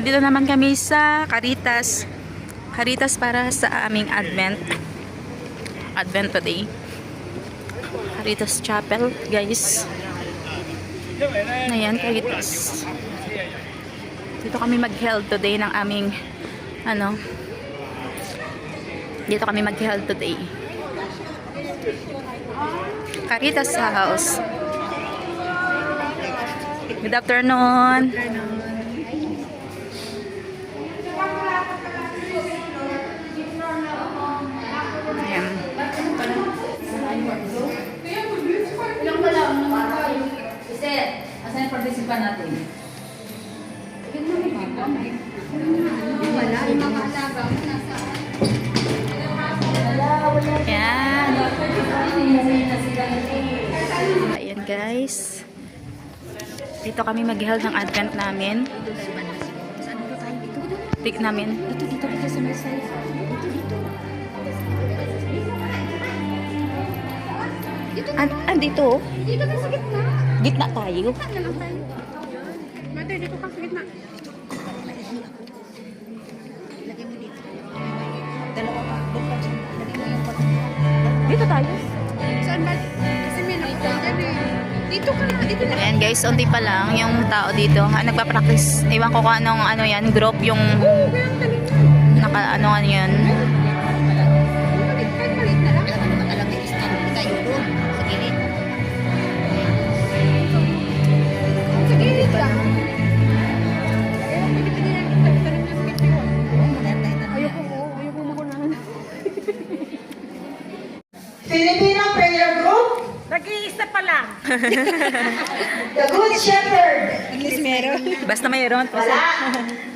Nandito naman kami sa Caritas. Caritas para sa aming Advent. Advent today. Caritas Chapel, guys. Ayan, Caritas. Dito kami mag-held today ng aming dito kami mag-held today. Caritas House. Good afternoon. Ayan. Ilang pala ang naman tayo. Kasi, asan yung participan natin? Wala, yung mga alaga mo nasa... Ayan. Ayan, guys. Dito kami mag-held ng Advent namin. Tik namin. Dito sa may side. Dito. Dito ka sa gitna. Gitna tayo. Saan na lang tayo? Mate, dito ka sa gitna. Lagay mo dito. Dalawa pa. Lagay mo yung pag... Dito tayo. Saan ba? Kasi may nakita dyan eh. Dito ka na. Dito na. Ayan, guys. Unti pa lang yung tao dito. Nagpa-practice. Ewan ko kung anong yan. Group yung Oo, kaya ang galing na. ano yan. Kahit maliit na lang. Alam may stand tayo doon. Sa gilid. Sa gilid lang. Ayoko mo kunahan. Filipino Prayer Group, Nag-iisa pa lang. The Good Shepherd, English meron. Basta mayroon. wala,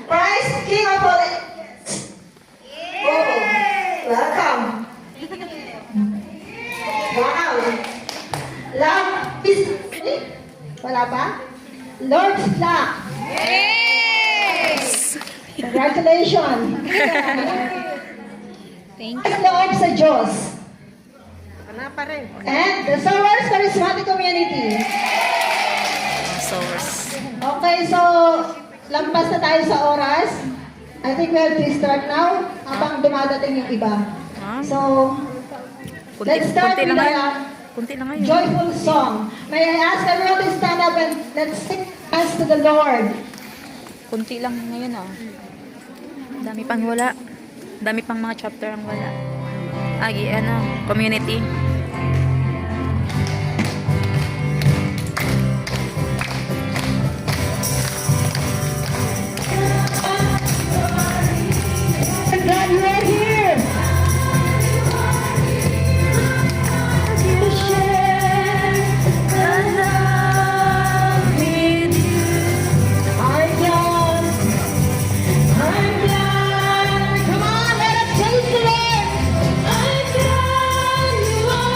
Christ King of all. Oh, welcome. Wow. Love is, wala pa? Lord's Flock. Congratulations. Thank Ang loob sa Diyos. Wala pa rin. And the Sowers Charismatic Community. Source. Okay, so lampas na tayo sa oras. I think we have to start now habang dumadating yung iba. So, let's start with Kunti lang ngayon. joyful song. May I ask everyone to stand up and let's sing us to the Lord. Kunti lang ngayon Dami pang wala. Dami pang mga chapter ang wala. Community. I'm glad you are here. To share the love with you. I'm glad. Come on, let us taste it. I'm glad you are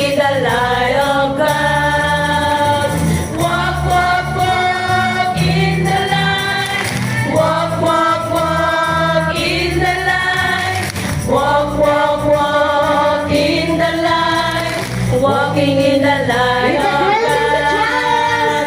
in the light of God. Walk, walk, walk in the light. Walk, walk, walk in the light. Walk, walk, walk in the light. Walking in the light of God.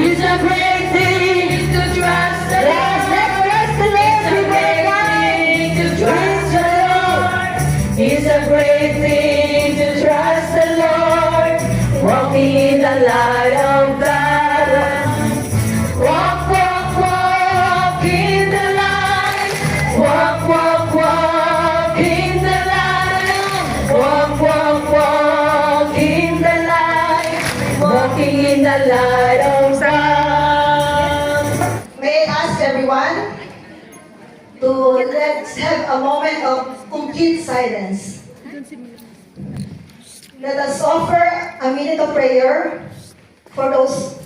It's a great thing to trust the Lord. It's a great thing to trust the Lord. It's a great thing to trust the Lord. Walking in the light of God. Walk, walk, walk in the light. Walk, walk, walk in the light. Walk, walk, walk in the light. Walking in the light of God. May I ask everyone to let's have a moment of complete silence. Let us offer a minute of prayer for those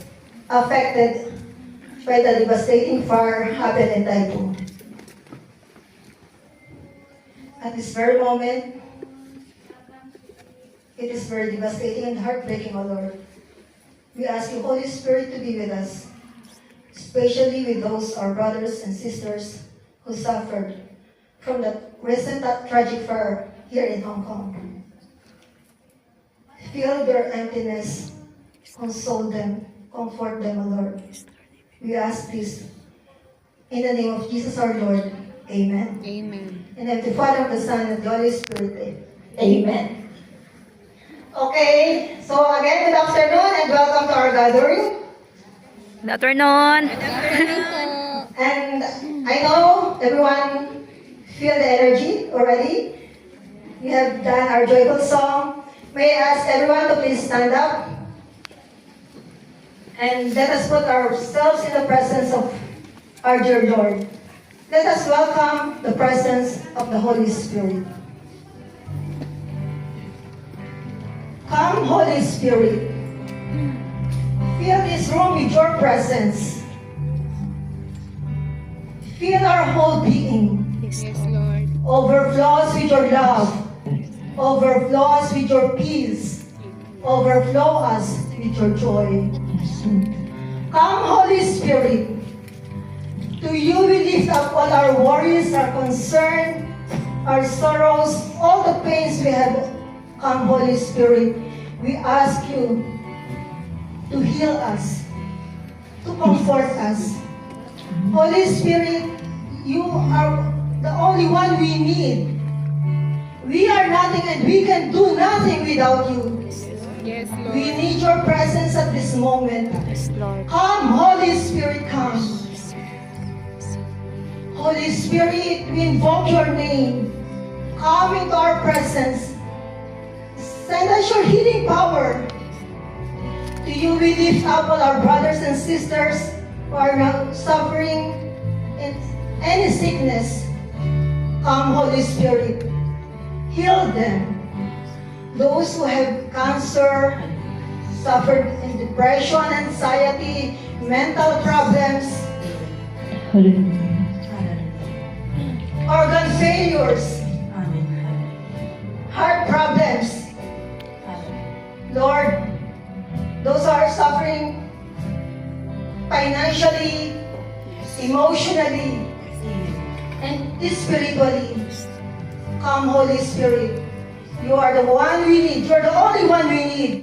affected by the devastating fire happened in Taipu. At this very moment, it is very devastating and heartbreaking, O Lord. We ask you, Holy Spirit, to be with us, especially with those our brothers and sisters who suffered from the recent tragic fire here in Hong Kong. Feel their emptiness, console them, comfort them, O Lord. We ask this in the name of Jesus our Lord. Amen. Amen. In the name of the Father, the Son, and the Holy Spirit. Amen. Okay, so again, good afternoon and welcome to our gathering. Good afternoon. And I know everyone feel the energy already. We have done our joyful song. May I ask everyone to please stand up. And let us put ourselves in the presence of our dear Lord. Let us welcome the presence of the Holy Spirit. Come, Holy Spirit. Fill this room with your presence. Fill our whole being. Yes, Lord. Overflow us with your love. Overflow us with your peace. Overflow us with your joy. Come, Holy Spirit. To you we lift up all our worries, our concern, our sorrows, all the pains we have. Come, Holy Spirit. We ask you to heal us, to comfort us. Holy Spirit, you are the only one we need. We are nothing and we can do nothing without you. Yes, Lord. We need your presence at this moment. Come, Holy Spirit, come. Holy Spirit, we invoke your name. Come into our presence. Send us your healing power. To you we lift up all our brothers and sisters who are now suffering in any sickness. Come, Holy Spirit. Heal them. Those who have cancer, suffered in depression, anxiety, mental problems, organ failures, heart problems. Lord, those who are suffering financially, emotionally, and spiritually. Come, Holy Spirit. You are the one we need. You're the only one we need.